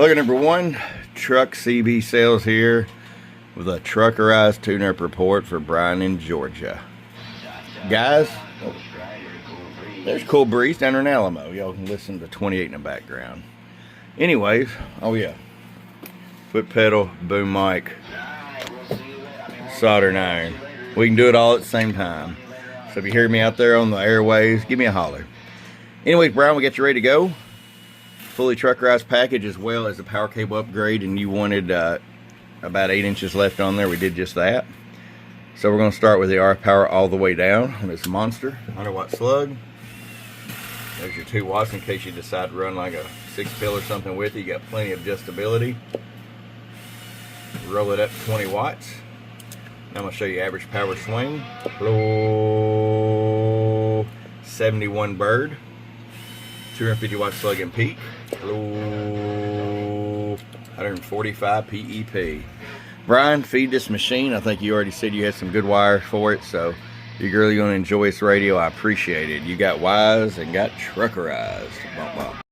Plugger number one, truck CB sales here with a Truckerized tune-up report for Brian in Georgia. Guys, there's Cool Breeze down there in Alamo. Y'all can listen to 28 in the background. Anyways, oh yeah, foot pedal, boom mic, soldering iron. We can do it all at the same time. So if you hear me out there on the airways, give me a holler. Anyways, Brian, we got you ready to go. Fully truckerized package as well as a power cable upgrade, and you wanted about 8 inches left on there. We did just that. So we're going to start with the RF power all the way down on this monster 100 watt slug. There's your 2 watts in case you decide to run like a 6-pill or something with it. You got plenty of adjustability. Roll it up to 20 watts. Now I'm going to show you average power swing. Hello, 71 bird. 250 watt slug and peak. Hello, 145 PEP. Brian, feed this machine. I think you already said you had some good wires for it, so you're really going to enjoy this radio. I appreciate it. You got wise and got truckerized. Bump, bump.